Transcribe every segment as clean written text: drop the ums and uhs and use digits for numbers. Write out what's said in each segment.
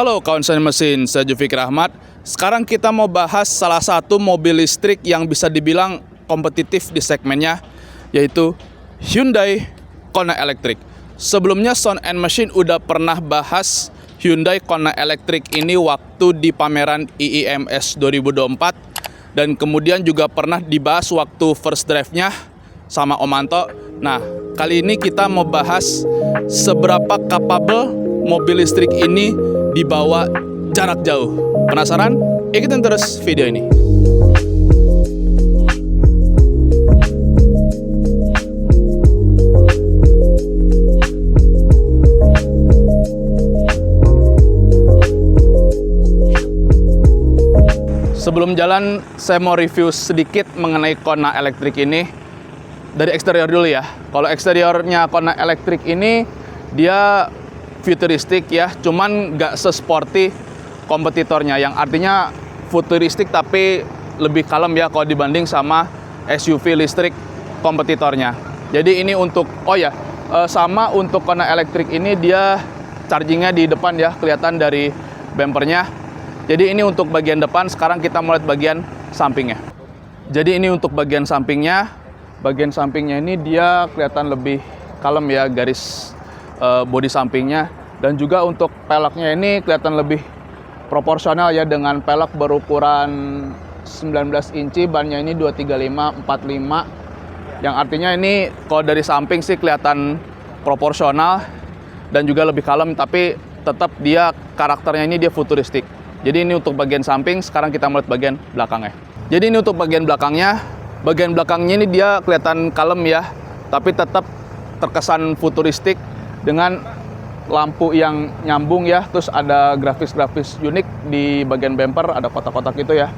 Halo kawan mesin, saya Jufikri Ahmad. Sekarang kita mau bahas salah satu mobil listrik yang bisa dibilang kompetitif di segmennya, yaitu Hyundai Kona Electric. Sebelumnya Sound and Machine udah pernah bahas Hyundai Kona Electric ini waktu di pameran IIMS 2024, dan kemudian juga pernah dibahas waktu first drive-nya sama Om Anto. Nah, kali ini kita mau bahas seberapa capable mobil listrik ini dibawa jarak jauh. Penasaran? Ikutin terus video ini. Sebelum jalan, saya mau review sedikit mengenai Kona Electric ini. Dari eksterior dulu ya. Kalau eksteriornya Kona Electric ini, dia futuristik ya, cuman nggak sesporty kompetitornya, yang artinya futuristik tapi lebih kalem ya kalau dibanding sama SUV listrik kompetitornya. Jadi ini untuk, sama untuk Kona Electric ini dia chargingnya di depan ya, kelihatan dari bumpernya. Jadi ini untuk bagian depan. Sekarang kita mulai bagian sampingnya. Jadi ini untuk bagian sampingnya. Bagian sampingnya ini dia kelihatan lebih kalem ya, garis bodi sampingnya. Dan juga untuk peleknya ini kelihatan lebih proporsional ya, dengan pelek berukuran 19 inci, bannya ini 235/45, yang artinya ini kalau dari samping sih kelihatan proporsional dan juga lebih kalem, tapi tetap dia karakternya ini dia futuristik. Jadi ini untuk bagian samping. Sekarang kita melihat bagian belakangnya. Jadi ini untuk bagian belakangnya. Bagian belakangnya ini dia kelihatan kalem ya, tapi tetap terkesan futuristik dengan lampu yang nyambung ya. Terus ada grafis-grafis unik di bagian bumper, ada kotak-kotak gitu ya.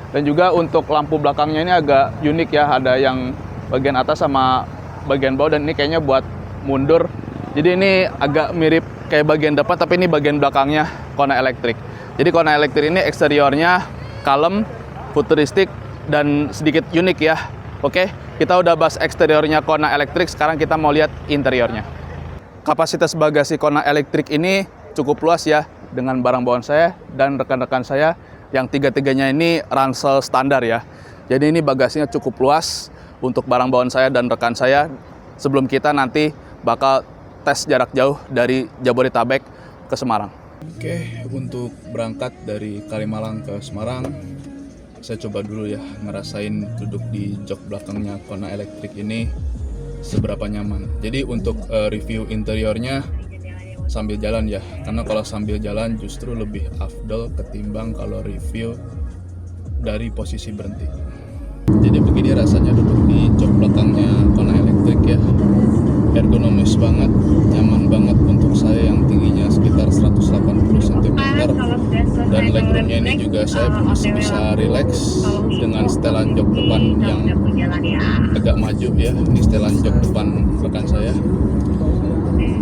Dan juga untuk lampu belakangnya ini agak unik ya, ada yang bagian atas sama bagian bawah, dan ini kayaknya buat mundur. Jadi ini agak mirip kayak bagian depan, tapi ini bagian belakangnya Kona Electric. Jadi Kona Electric ini eksteriornya kalem, futuristik, dan sedikit unik ya. Oke, kita udah bahas eksteriornya Kona Electric, sekarang kita mau lihat interiornya. Kapasitas bagasi Kona Electric ini cukup luas ya, dengan barang bawaan saya dan rekan-rekan saya yang tiga-tiganya ini ransel standar ya. Jadi ini bagasinya cukup luas untuk barang bawaan saya dan rekan saya, sebelum kita nanti bakal tes jarak jauh dari Jabodetabek ke Semarang. Oke, untuk berangkat dari Kalimalang ke Semarang, saya coba dulu ya ngerasain duduk di jok belakangnya Kona Electric ini seberapa nyaman. Jadi untuk review interiornya sambil jalan ya, karena kalau sambil jalan justru lebih afdol ketimbang kalau review dari posisi berhenti. Jadi begini rasanya duduk di jok belakangnya Kona Electric ya. Ergonomis banget, nyaman banget untuk saya yang tingginya sekitar 180 cm, dan legroomnya ini juga saya masih bisa relax dengan setelan jok depan yang agak maju ya. Ini setelan jok depan rekan saya.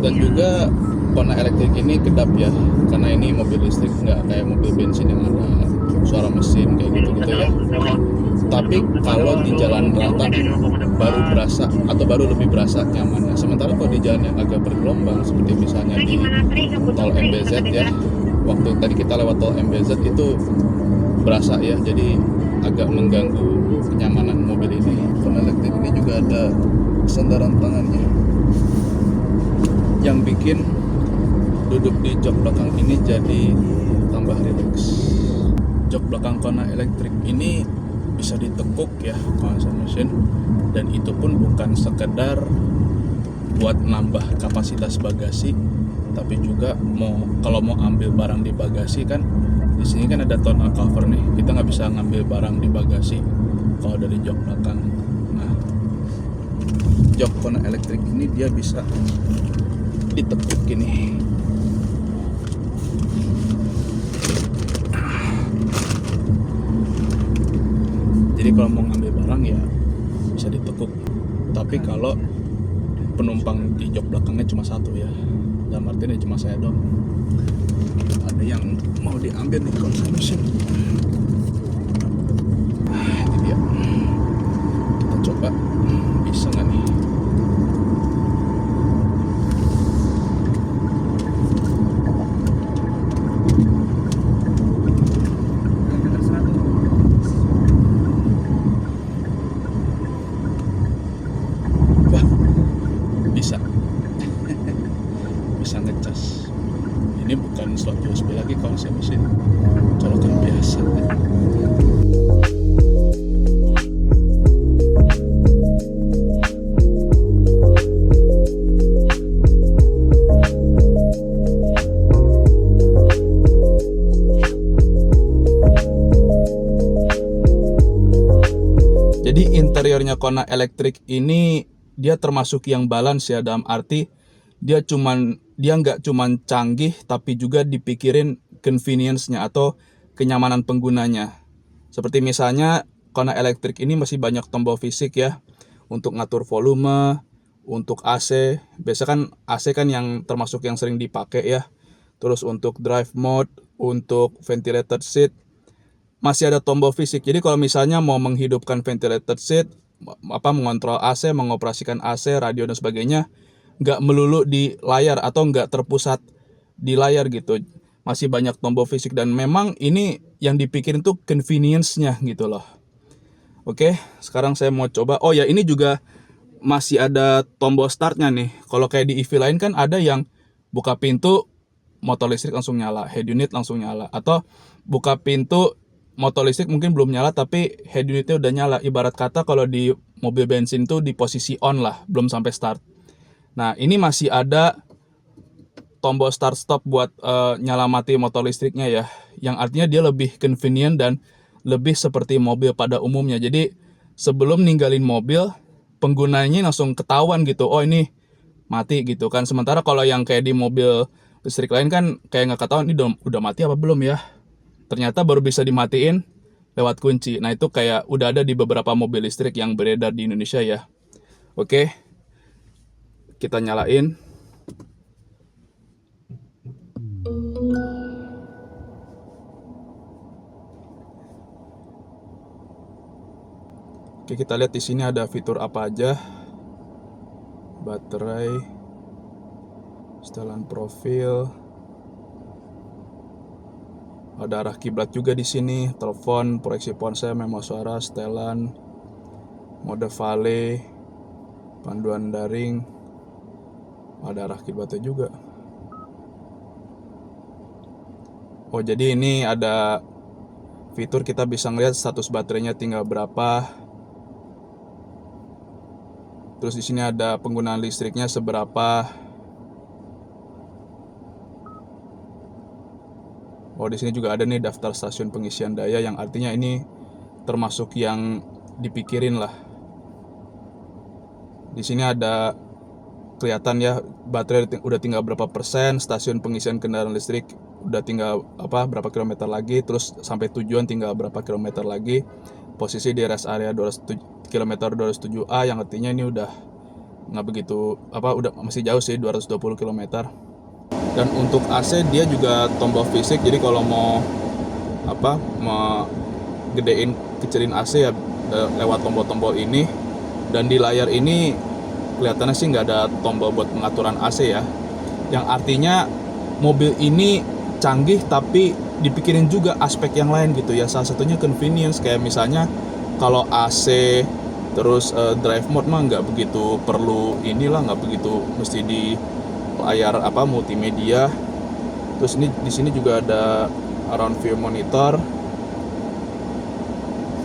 Dan juga Kona Electric ini kedap ya, karena ini mobil listrik, nggak kayak mobil bensin yang ada suara mesin kayak gitu-gitu ya. Tapi kalau di jalan rata baru berasa, atau baru lebih berasa nyamannya. Sementara kalau di jalan yang agak bergelombang seperti misalnya di tol MBZ ya, waktu tadi kita lewat tol MBZ itu berasa ya, jadi agak mengganggu kenyamanan mobil ini. Kona Electric ini juga ada sandaran tangannya yang bikin duduk di jok belakang ini jadi tambah rileks. Jok belakang Kona Electric ini bisa ditekuk ya kawan mesin, dan itu pun bukan sekedar buat nambah kapasitas bagasi, tapi juga kalau mau ambil barang di bagasi kan, di sini kan ada tonneau cover nih, kita nggak bisa ngambil barang di bagasi kalau dari jok belakang. Nah, jok Kona Electric ini dia bisa ditekuk gini. Jadi kalau mau ngambil barang ya bisa ditekuk. Tapi kalau penumpang di jok belakangnya cuma satu ya, dalam artinya cuma saya doang. Ada yang mau diambil nih konsumen. Ini dia. Kita coba bisa nggak nih? Jadi interiornya Kona Electric ini dia termasuk yang balance ya, dalam arti dia nggak cuman canggih tapi juga dipikirin convenience-nya atau kenyamanan penggunanya. Seperti misalnya Kona Electric ini masih banyak tombol fisik ya untuk ngatur volume, untuk AC. Biasa kan AC kan yang termasuk yang sering dipakai ya. Terus untuk drive mode, untuk ventilated seat masih ada tombol fisik. Jadi kalau misalnya mau menghidupkan ventilated seat, mengontrol AC, mengoperasikan AC, radio dan sebagainya, nggak melulu di layar atau nggak terpusat di layar gitu. Masih banyak tombol fisik dan memang ini yang dipikirin tuh convenience-nya gitu loh. Oke, sekarang saya mau coba. Oh ya, ini juga masih ada tombol startnya nih. Kalau kayak di EV lain kan ada yang buka pintu, motor listrik langsung nyala, head unit langsung nyala. Atau buka pintu, motor listrik mungkin belum nyala tapi head unitnya udah nyala. Ibarat kata kalau di mobil bensin tuh di posisi on lah, belum sampai start. Nah ini masih ada tombol start stop buat nyala mati motor listriknya ya, yang artinya dia lebih convenient dan lebih seperti mobil pada umumnya. Jadi sebelum ninggalin mobil, penggunanya langsung ketahuan gitu, oh ini mati gitu kan. Sementara kalau yang kayak di mobil listrik lain kan kayak nggak ketahuan ini udah mati apa belum ya. Ternyata baru bisa dimatiin lewat kunci. Nah itu kayak udah ada di beberapa mobil listrik yang beredar di Indonesia ya. Oke, kita nyalain. Oke, kita lihat di sini ada fitur apa aja. Baterai, setelan profil, ada arah kiblat juga di sini, telepon, proyeksi ponsel, memo suara, setelan, mode vale, panduan daring, ada arah kiblatnya juga. Oh jadi ini ada fitur kita bisa ngeliat status baterainya tinggal berapa. Terus di sini ada penggunaan listriknya seberapa. Oh di sini juga ada nih daftar stasiun pengisian daya, yang artinya ini termasuk yang dipikirin lah. Di sini ada kelihatan ya baterai udah tinggal berapa persen, stasiun pengisian kendaraan listrik udah tinggal berapa kilometer lagi, terus sampai tujuan tinggal berapa kilometer lagi, posisi di rest area kilometer 207A, yang artinya ini udah nggak begitu udah masih jauh sih, 220 km. Dan untuk AC dia juga tombol fisik, jadi kalau mau gedein kecilin AC ya lewat tombol-tombol ini. Dan di layar ini kelihatannya sih nggak ada tombol buat pengaturan AC ya, yang artinya mobil ini canggih tapi dipikirin juga aspek yang lain gitu ya. Salah satunya convenience, kayak misalnya kalau AC terus drive mode mah nggak begitu perlu nggak begitu mesti di layar multimedia. Terus ini di sini juga ada around view monitor,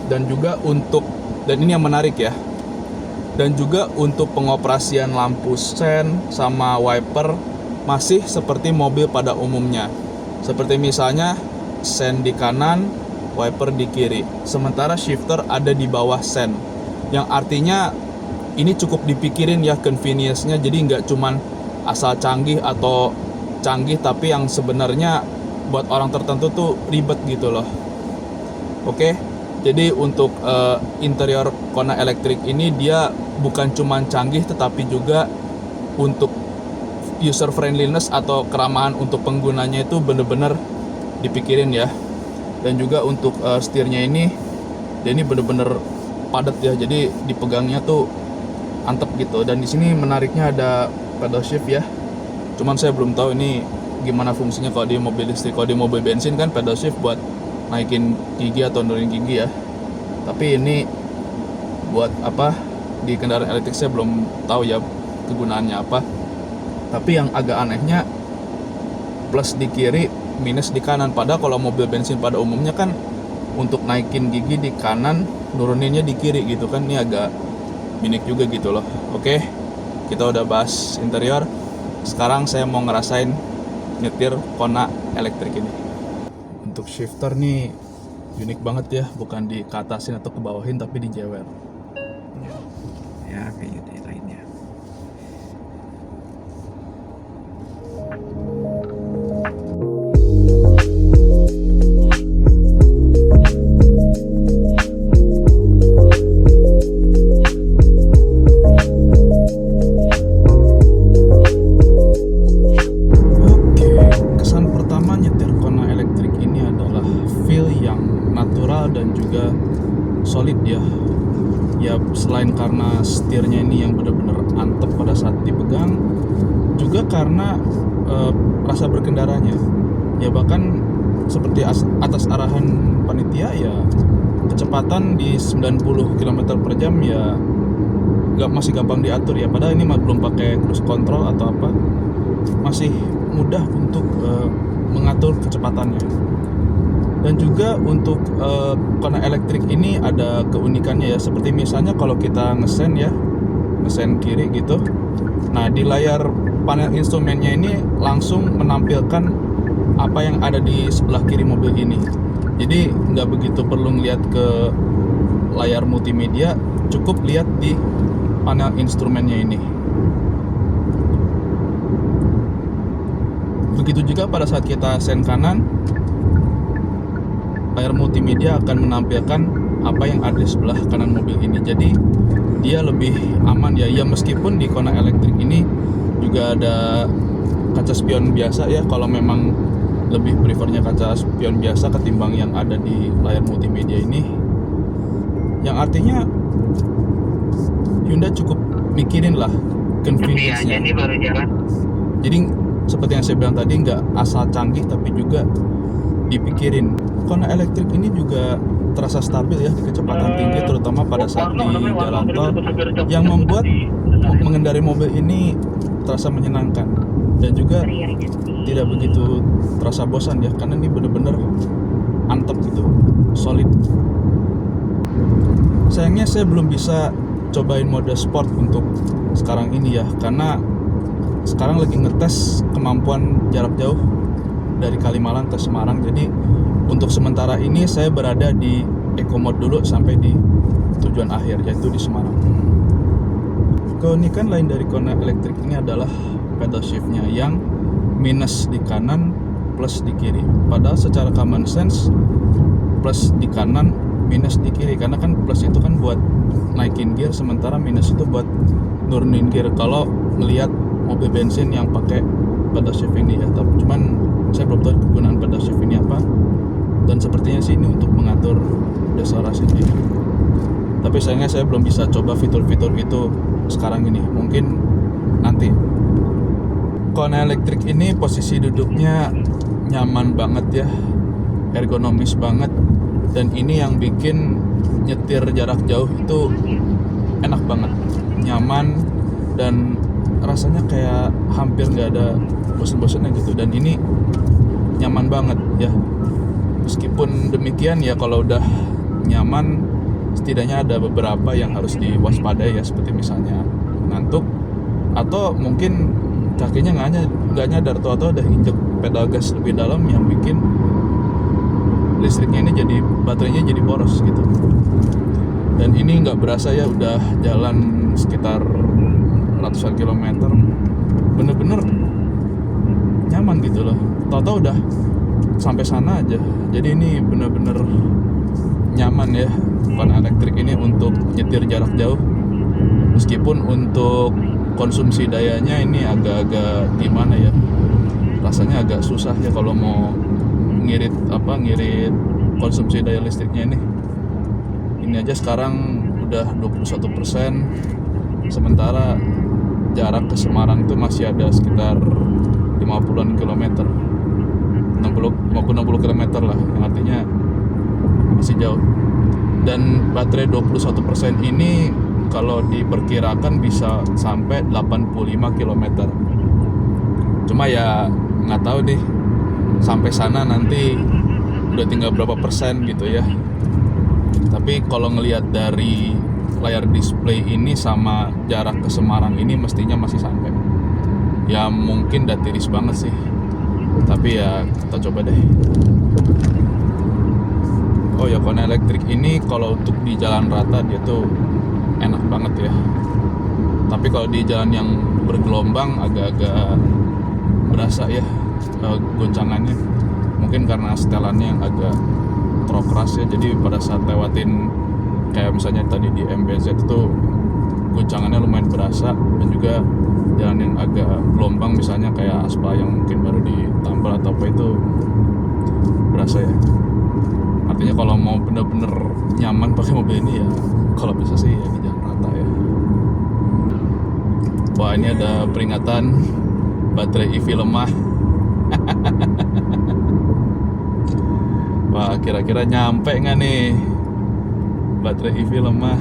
dan ini yang menarik ya, dan juga untuk pengoperasian lampu sen sama wiper masih seperti mobil pada umumnya. Seperti misalnya sen di kanan, wiper di kiri, sementara shifter ada di bawah sen, yang artinya ini cukup dipikirin ya convenience-nya. Jadi nggak cuman asal canggih atau canggih tapi yang sebenarnya buat orang tertentu tuh ribet gitu loh. Oke, jadi untuk interior Kona Electric ini dia bukan cuman canggih tetapi juga untuk user friendliness atau keramahan untuk penggunanya itu bener-bener dipikirin ya. Dan juga untuk setirnya ini, dia ini bener-bener padat ya, jadi dipegangnya tuh antep gitu. Dan di sini menariknya ada pedal shift ya, cuman saya belum tahu ini gimana fungsinya kalau di mobil listrik. Kalau di mobil bensin kan pedal shift buat naikin gigi atau nurunin gigi ya, tapi ini buat apa di kendaraan elektrik saya belum tahu ya kegunaannya apa. Tapi yang agak anehnya plus di kiri, minus di kanan. Padahal kalau mobil bensin pada umumnya kan untuk naikin gigi di kanan, nuruninnya di kiri gitu kan. Ini agak unik juga gitu loh. Oke, kita udah bahas interior. Sekarang saya mau ngerasain nyetir Kona Electric ini. Untuk shifter nih unik banget ya, bukan di ke atasin atau ke bawahin tapi dijewer. ya kayak gitu lainnya. Oke, kesan pertama nyetir Kona elektrik ini adalah feel yang natural dan juga solid ya. Ya selain karena setirnya ini yang benar-benar antep pada saat dipegang, juga karena rasa berkendaranya. Ya bahkan seperti atas arahan panitia ya, kecepatan di 90 km per jam ya masih gampang diatur ya. Padahal ini belum pakai cruise control atau apa, masih mudah untuk mengatur kecepatannya. Dan juga untuk Kona elektrik ini ada keunikannya ya, seperti misalnya kalau kita ngesen kiri gitu. Nah di layar panel instrumennya ini langsung menampilkan apa yang ada di sebelah kiri mobil ini. Jadi nggak begitu perlu ngeliat ke layar multimedia, cukup lihat di panel instrumennya ini. Begitu juga pada saat kita sen kanan, layar multimedia akan menampilkan apa yang ada di sebelah kanan mobil ini. Jadi dia lebih aman ya. Ya meskipun di Kona elektrik ini juga ada kaca spion biasa ya, kalau memang lebih prefernya kaca spion biasa ketimbang yang ada di layar multimedia ini. Yang artinya Hyundai cukup mikirin lah convenience-nya. Ini baru jalan. Jadi seperti yang saya bilang tadi, nggak asal canggih tapi juga dipikirin. Kona elektrik ini juga terasa stabil ya di kecepatan tinggi, terutama pada saat di jalan tol, yang membuat mengendarai mobil ini terasa menyenangkan dan juga tidak begitu terasa bosan ya, karena ini bener-bener antep gitu, solid. Sayangnya saya belum bisa cobain mode sport untuk sekarang ini ya, karena sekarang lagi ngetes kemampuan jarak jauh dari Kalimalang ke Semarang. Jadi untuk sementara ini saya berada di Eco Mode dulu sampai di tujuan akhir, yaitu di Semarang. Keunikan lain dari Kona elektrik ini adalah pedal shiftnya yang minus di kanan plus di kiri. Padahal secara common sense plus di kanan minus di kiri, karena kan plus itu kan buat naikin gear, sementara minus itu buat nurunin gear kalau melihat mobil bensin yang pakai pedal shift ini ya. Tapi cuman saya belum tahu kegunaan pedal shift ini apa, dan sepertinya sih ini untuk mengatur deselerasinya. Tapi sayangnya saya belum bisa coba fitur-fitur itu sekarang ini, mungkin nanti. Kona elektrik ini posisi duduknya nyaman banget ya, ergonomis banget, dan ini yang bikin nyetir jarak jauh itu enak banget, nyaman, dan rasanya kayak hampir nggak ada bosan-bosannya gitu. Dan ini nyaman banget ya. Meskipun demikian ya, kalau udah nyaman setidaknya ada beberapa yang harus diwaspadai ya, seperti misalnya ngantuk, atau mungkin kakinya nggak nyadar atau udah injek pedal gas lebih dalam, yang bikin listriknya ini jadi, baterainya jadi boros gitu. Dan ini nggak berasa ya, udah jalan sekitar ratusan kilometer, bener-bener nyaman gitu loh. Tahu-tahu udah sampai sana aja. Jadi ini bener-bener nyaman ya Kona elektrik ini untuk nyetir jarak jauh. Meskipun untuk konsumsi dayanya ini agak-agak gimana ya, rasanya agak susah ya kalau mau ngirit konsumsi daya listriknya ini. Ini aja sekarang udah 21%, sementara jarak ke Semarang itu masih ada sekitar 50-an kilometer, 60 kilometer lah, yang artinya masih jauh. Dan baterai 21% ini kalau diperkirakan bisa sampai 85 km. Cuma ya nggak tahu deh sampai sana nanti udah tinggal berapa persen gitu ya. Tapi kalau ngelihat dari layar display ini sama jarak ke Semarang ini mestinya masih sampai. Ya mungkin udah tiris banget sih, tapi ya kita coba deh. Oh ya, Kona elektrik ini kalau untuk di jalan rata dia tuh enak banget ya. Tapi kalau di jalan yang bergelombang agak-agak berasa ya goncangannya. Mungkin karena setelannya yang agak terlalu keras ya, jadi pada saat lewatin kayak misalnya tadi di MBZ itu goncangannya lumayan berasa. Dan juga jalan yang agak gelombang misalnya kayak aspal yang mungkin baru ditambal atau apa itu berasa ya. Artinya kalau mau bener-bener nyaman pakai mobil ini ya kalau bisa sih ya di jalan rata ya. Wah, ini ada peringatan baterai EV lemah. Wah, kira-kira nyampe nggak nih baterai EV lemah?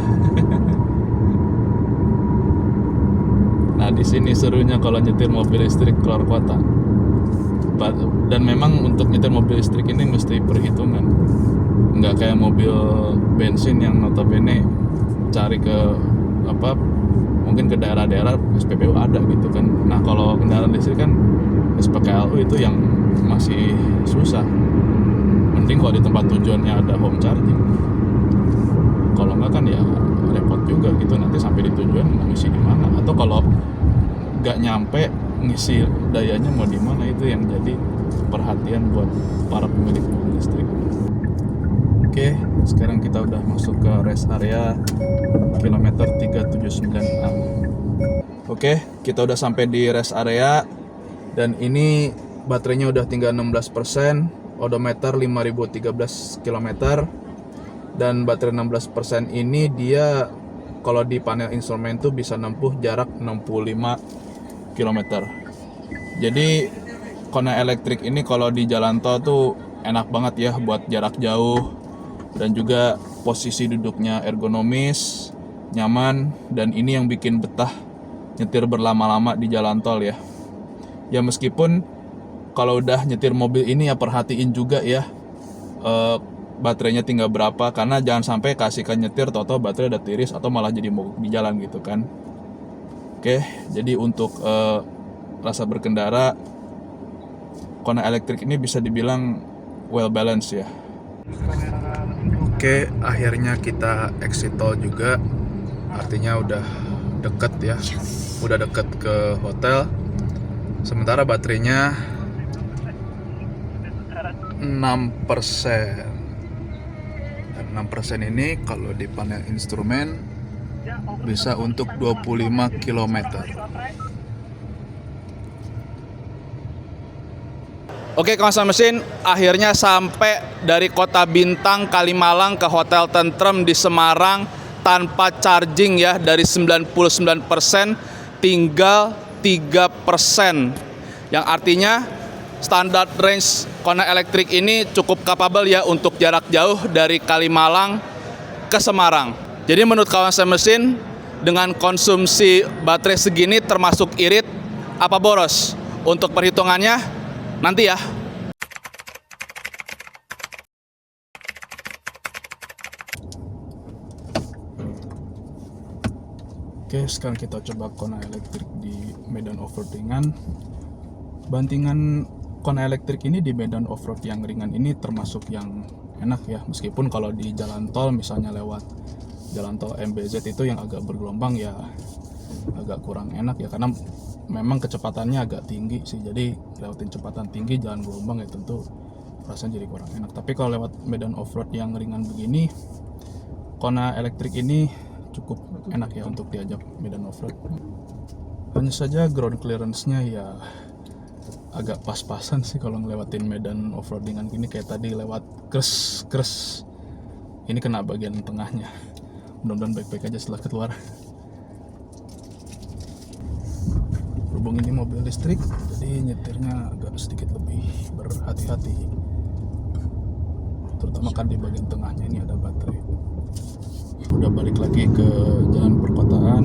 Nah, di sini serunya kalau nyetir mobil listrik keluar kota. Dan memang untuk nyetir mobil listrik ini mesti perhitungan. Nggak kayak mobil bensin yang notabene cari ke mungkin ke daerah-daerah SPBU ada gitu kan. Nah, kalau kendaraan listrik kan SPKLU itu yang masih susah. Mending kalau di tempat tujuannya ada home charging. Kalau nggak kan ya repot juga gitu, nanti sampai di tujuan mau ngisi di mana, atau kalau nggak nyampe ngisi dayanya mau di mana, itu yang jadi perhatian buat para pemilik mobil listrik. Oke, sekarang kita udah masuk ke rest area kilometer 379A. Oke, kita udah sampai di rest area dan ini baterainya udah tinggal 16%, odometer 5013 km. Dan baterai 16% ini dia kalau di panel instrumen tuh bisa nempuh jarak 65 km. Jadi Kona elektrik ini kalau di jalan tol tuh enak banget ya buat jarak jauh, dan juga posisi duduknya ergonomis, nyaman, dan ini yang bikin betah nyetir berlama-lama di jalan tol ya. Ya meskipun kalau udah nyetir mobil ini ya perhatiin juga ya baterainya tinggal berapa, karena jangan sampai kasihkan nyetir toto baterai udah tiris atau malah jadi mogok di jalan gitu kan. Oke, jadi untuk rasa berkendara Kona elektrik ini bisa dibilang well balanced ya. Oke, akhirnya kita exit tol juga, artinya udah deket ya, udah deket ke hotel. Sementara baterainya 6%. 6% ini kalau di panel instrumen bisa untuk 25 km. Oke, kawasan mesin, akhirnya sampai dari Kota Bintang, Kalimalang ke Hotel Tentrem di Semarang tanpa charging ya. Dari 99% tinggal 3%. Yang artinya standar range Kona elektrik ini cukup capable ya untuk jarak jauh dari Kalimalang ke Semarang. Jadi menurut kawasan mesin, dengan konsumsi baterai segini termasuk irit apa boros? Untuk perhitungannya nanti ya. Oke, sekarang kita coba Kona elektrik di medan off-road ringan. Bantingan Kona elektrik ini di medan off-road yang ringan ini termasuk yang enak ya. Meskipun kalau di jalan tol, misalnya lewat jalan tol MBZ itu yang agak bergelombang ya agak kurang enak ya, karena memang kecepatannya agak tinggi sih. Jadi lewatin kecepatan tinggi jalan gelombang ya tentu rasanya jadi kurang enak. Tapi kalau lewat medan off-road yang ringan begini, Kona elektrik ini cukup enak ya untuk diajak medan off-road. Hanya saja ground clearance-nya ya agak pas-pasan sih kalau ngelewatin medan off-road ringan gini. Kayak tadi lewat kres ini kena bagian tengahnya. Mudah-mudahan baik-baik aja setelah keluar. Berhubung ini mobil listrik, jadi nyetirnya agak sedikit lebih berhati-hati, terutama kan di bagian tengahnya ini ada baterai. Udah balik lagi ke jalan perkotaan,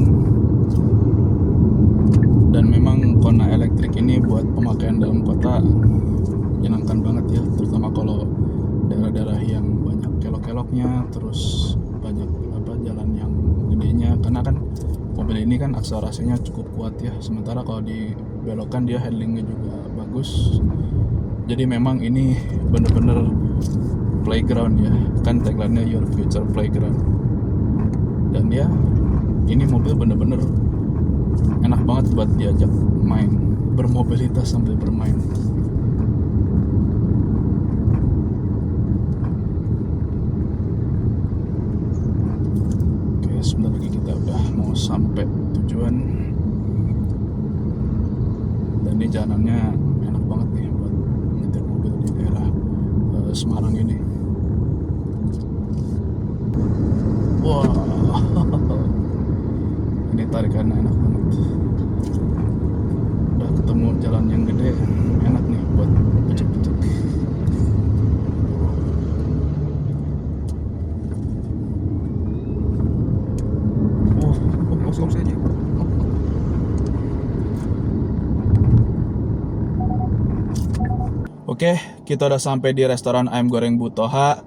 dan memang Kona elektrik ini buat pemakaian dalam kota menyenangkan banget ya, terutama kalau daerah-daerah yang banyak kelok-keloknya, terus banyak jalan yang gedenya, karena kan mobil ini kan akselerasinya cukup kuat ya. Sementara kalau dibelokan dia handlingnya juga bagus. Jadi memang ini bener-bener playground ya, kan tagline-nya Your Future Playground. Dan ya ini mobil bener-bener enak banget buat diajak main, bermobilitas sambil bermain. Oke, sebentar lagi kita udah mau sampai tujuan. Dan ini jalanannya enak banget nih buat nyetir mobil di daerah Semarang ini. Wah, ini tarikannya enak banget. Udah ketemu jalan yang gede, enak nih buat pecek-pecek. Langsung saja. Oke, kita udah sampai di restoran ayam goreng Bu Toha.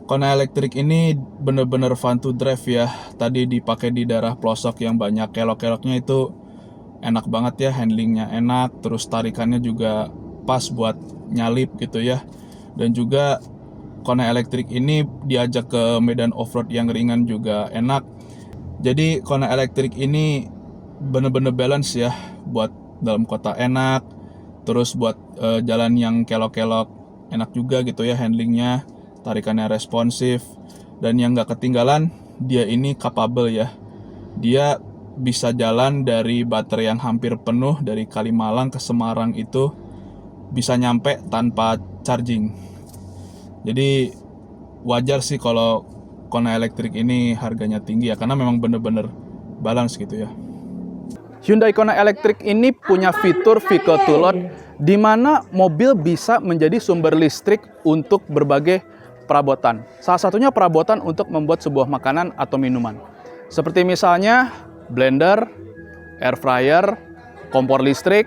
Kona elektrik ini bener-bener fun to drive ya. Tadi dipakai di daerah pelosok yang banyak kelok-keloknya, itu enak banget ya, handlingnya enak, terus tarikannya juga pas buat nyalip gitu ya. Dan juga Kona elektrik ini diajak ke medan off-road yang ringan juga enak. Jadi Kona elektrik ini bener-bener balance ya, buat dalam kota enak, terus buat jalan yang kelok-kelok enak juga gitu ya handlingnya. Tarikannya responsif, dan yang gak ketinggalan, dia ini capable ya. Dia bisa jalan dari baterai yang hampir penuh dari Kalimalang ke Semarang itu bisa nyampe tanpa charging. Jadi wajar sih kalau Kona elektrik ini harganya tinggi ya, karena memang bener-bener balance gitu ya. Hyundai Kona elektrik ini punya fitur vehicle to load, di mana mobil bisa menjadi sumber listrik untuk berbagai perabotan. Salah satunya perabotan untuk membuat sebuah makanan atau minuman. Seperti misalnya blender, air fryer, kompor listrik,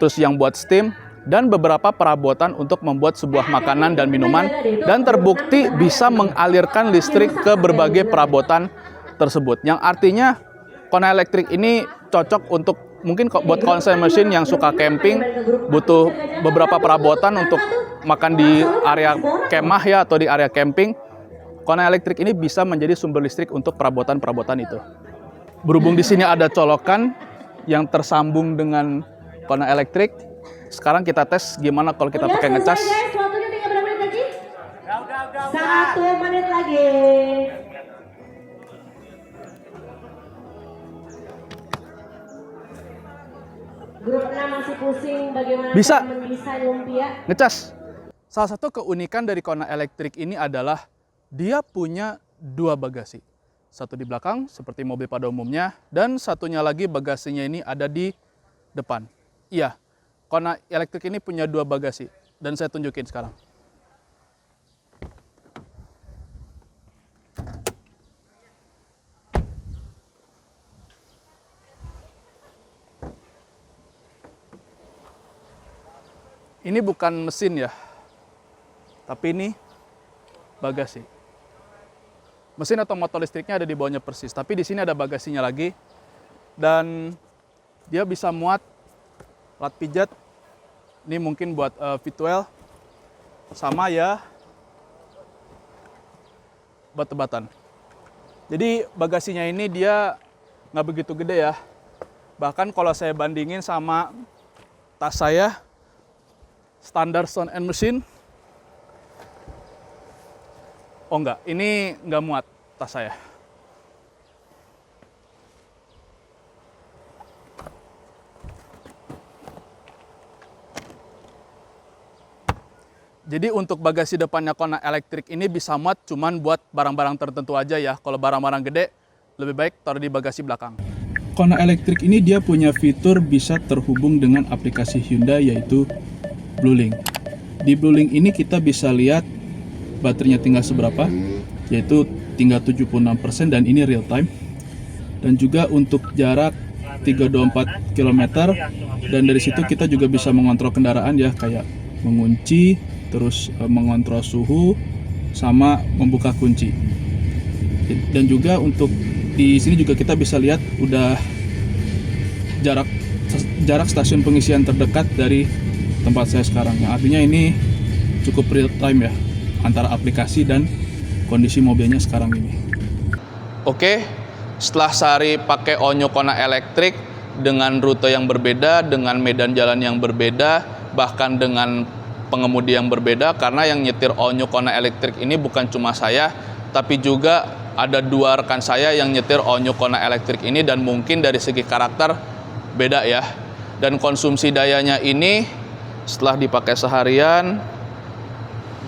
terus yang buat steam, dan beberapa perabotan untuk membuat sebuah makanan dan minuman, dan terbukti bisa mengalirkan listrik ke berbagai perabotan tersebut. Yang artinya Kona elektrik ini cocok untuk mungkin buat konser mesin yang suka camping, butuh beberapa perabotan untuk makan di area kemah ya, atau di area camping. Kona elektrik ini bisa menjadi sumber listrik untuk perabotan-perabotan itu. Berhubung di sini ada colokan yang tersambung dengan Kona elektrik, sekarang kita tes gimana kalau kita pakai ngecas. Waktunya tinggal berapa menit lagi? 1 menit lagi. Grup 6 masih pusing bagaimana Bisa. cara mendesain lumpia. Ngecas. Salah satu keunikan dari Kona elektrik ini adalah dia punya 2 bagasi. Satu di belakang seperti mobil pada umumnya, dan satunya lagi bagasinya ini ada di depan. Iya, Kona elektrik ini punya 2 bagasi, dan saya tunjukin sekarang. Ini bukan mesin ya, tapi ini bagasi. Mesin atau motor listriknya ada di bawahnya persis, tapi di sini ada bagasinya lagi, dan dia bisa muat alat pijat. Ini mungkin buat V12, sama ya batu-batan. Jadi bagasinya ini dia nggak begitu gede ya. Bahkan kalau saya bandingin sama tas saya, standar Sound and Machine, oh enggak, ini enggak muat tas saya. Jadi untuk bagasi depannya Kona elektrik ini bisa muat cuman buat barang-barang tertentu aja ya. Kalau barang-barang gede, lebih baik taruh di bagasi belakang. Kona elektrik ini dia punya fitur bisa terhubung dengan aplikasi Hyundai, yaitu Bluelink. Di Bluelink ini kita bisa lihat baterainya tinggal seberapa, yaitu tinggal 76%, dan ini real time. Dan juga untuk jarak 324 km, dan dari situ kita juga bisa mengontrol kendaraan ya, kayak mengunci, terus mengontrol suhu, sama membuka kunci. Dan juga untuk di sini juga kita bisa lihat udah jarak stasiun pengisian terdekat dari tempat saya sekarang. Yang artinya ini cukup real time ya, antara aplikasi dan kondisi mobilnya sekarang ini. Oke, Setelah sehari pakai Onyo Kona elektrik dengan rute yang berbeda, dengan medan jalan yang berbeda, bahkan dengan pengemudi yang berbeda, karena yang nyetir Onyo Kona elektrik ini bukan cuma saya, tapi juga ada 2 rekan saya yang nyetir Onyo Kona elektrik ini, dan mungkin dari segi karakter beda ya. Dan konsumsi dayanya ini setelah dipakai seharian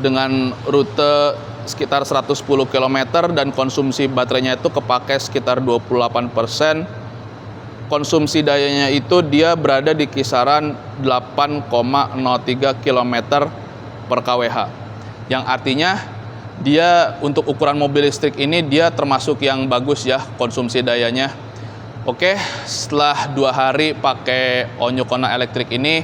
dengan rute sekitar 110 km dan konsumsi baterainya itu kepake sekitar 28%, konsumsi dayanya itu dia berada di kisaran 8,03 km per kWh, yang artinya dia untuk ukuran mobil listrik ini dia termasuk yang bagus ya konsumsi dayanya. Oke, setelah 2 hari pakai Onyo Kona elektrik ini,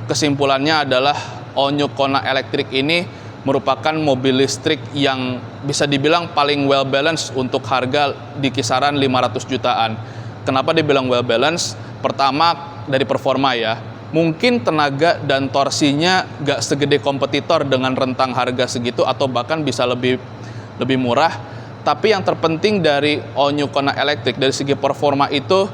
kesimpulannya adalah Onyo Kona elektrik ini merupakan mobil listrik yang bisa dibilang paling well balance untuk harga di kisaran 500 jutaan. Kenapa dibilang well balance? Pertama dari performa ya. Mungkin tenaga dan torsinya gak segede kompetitor dengan rentang harga segitu atau bahkan bisa lebih murah. Tapi yang terpenting dari Onyo Kona elektrik dari segi performa itu,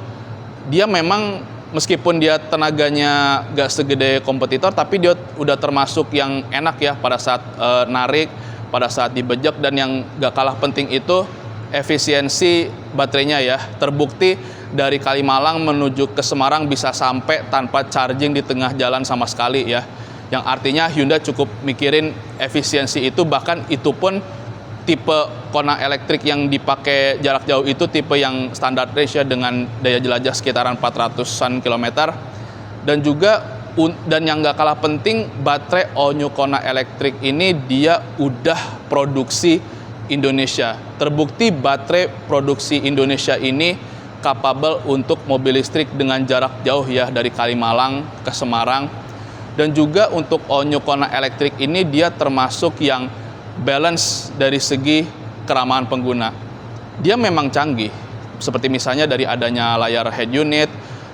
dia memang meskipun dia tenaganya gak segede kompetitor, tapi dia udah termasuk yang enak ya pada saat narik, pada saat dibejek, dan yang gak kalah penting itu efisiensi baterainya ya. Terbukti dari Kalimalang menuju ke Semarang bisa sampai tanpa charging di tengah jalan sama sekali ya. Yang artinya Hyundai cukup mikirin efisiensi itu, bahkan itu pun tipe Kona elektrik yang dipakai jarak jauh itu tipe yang standar range ya, dengan daya jelajah sekitaran 400-an kilometer. Dan juga dan yang gak kalah penting, baterai Onyo Kona elektrik ini dia udah produksi Indonesia. Terbukti baterai produksi Indonesia ini capable untuk mobil listrik dengan jarak jauh ya, dari Kalimalang ke Semarang. Dan juga untuk Onyo Kona elektrik ini dia termasuk yang balance dari segi keramahan pengguna. Dia memang canggih, seperti misalnya dari adanya layar head unit,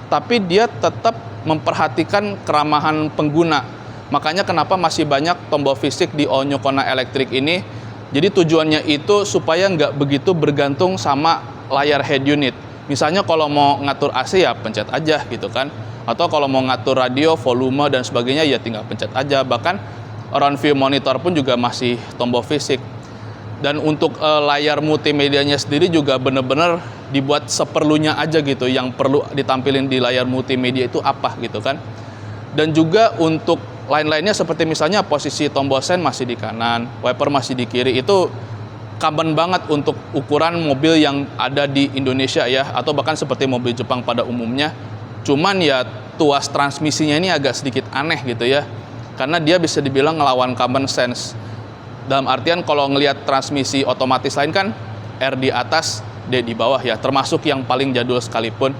tapi dia tetap memperhatikan keramahan pengguna. Makanya kenapa masih banyak tombol fisik di Onyo Kona elektrik ini. Jadi tujuannya itu supaya nggak begitu bergantung sama layar head unit. Misalnya kalau mau ngatur AC ya pencet aja gitu kan. Atau kalau mau ngatur radio, volume dan sebagainya ya tinggal pencet aja. Bahkan around view monitor pun juga masih tombol fisik. Dan untuk layar multimedianya sendiri juga benar-benar dibuat seperlunya aja gitu. Yang perlu ditampilin di layar multimedia itu apa gitu kan. Dan juga untuk lain-lainnya seperti misalnya posisi tombol sen masih di kanan, wiper masih di kiri. Itu common banget untuk ukuran mobil yang ada di Indonesia ya, atau bahkan seperti mobil Jepang pada umumnya. Cuman ya tuas transmisinya ini agak sedikit aneh gitu ya, karena dia bisa dibilang ngelawan common sense. Dalam artian kalau ngelihat transmisi otomatis lain kan R di atas, D di bawah ya, termasuk yang paling jadul sekalipun.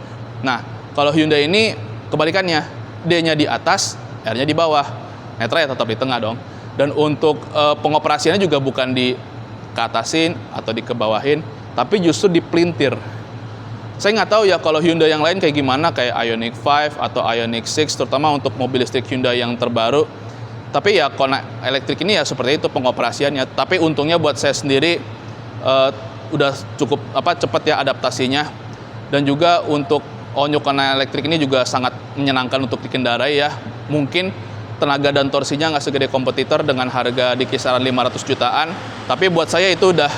Nah, kalau Hyundai ini kebalikannya, D-nya di atas, R-nya di bawah. Netra ya tetap di tengah dong. Dan untuk pengoperasiannya juga bukan di keatasin atau di kebawahin, tapi justru dipelintir. Saya nggak tahu ya kalau Hyundai yang lain kayak gimana, kayak Ioniq 5 atau Ioniq 6, terutama untuk mobil listrik Hyundai yang terbaru. Tapi ya Kona elektrik ini ya seperti itu pengoperasiannya. Tapi untungnya buat saya sendiri udah cukup cepat ya adaptasinya. Dan juga untuk Onyo Kona elektrik ini juga sangat menyenangkan untuk dikendarai ya. Mungkin tenaga dan torsinya nggak segede kompetitor dengan harga di kisaran 500 jutaan. Tapi buat saya itu udah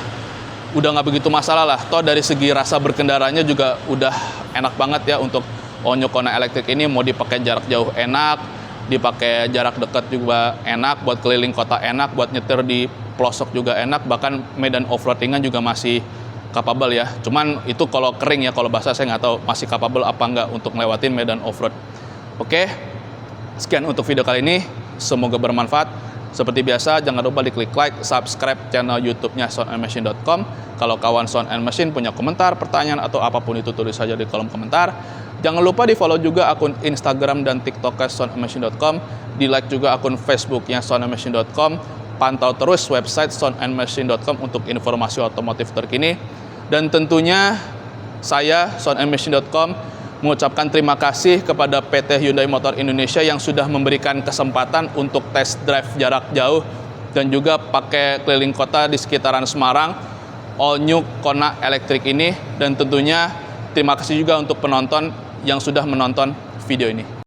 nggak begitu masalah lah. Toh dari segi rasa berkendaranya juga udah enak banget ya untuk Onyo Kona elektrik ini. Mau dipakai jarak jauh enak, dipakai jarak dekat juga enak, buat keliling kota enak, buat nyetir di pelosok juga enak, bahkan medan off-roadingan juga masih capable ya. Cuman itu kalau kering ya, kalau basah saya nggak tahu masih capable apa nggak untuk ngelewatin medan off-road. Oke, sekian untuk video kali ini, semoga bermanfaat. Seperti biasa, jangan lupa diklik like, subscribe channel YouTube-nya soundandmachine.com. Kalau kawan Sound and Machine punya komentar, pertanyaan, atau apapun itu tulis saja di kolom komentar. Jangan lupa di-follow juga akun Instagram dan TikTok-nya soundandmachine.com. Di-like juga akun Facebook-nya soundandmachine.com. Pantau terus website soundandmachine.com untuk informasi otomotif terkini. Dan tentunya saya, soundandmachine.com, mengucapkan terima kasih kepada PT Hyundai Motor Indonesia yang sudah memberikan kesempatan untuk test drive jarak jauh dan juga pakai keliling kota di sekitaran Semarang. all new Kona Electric ini. Dan tentunya terima kasih juga untuk penonton yang sudah menonton video ini.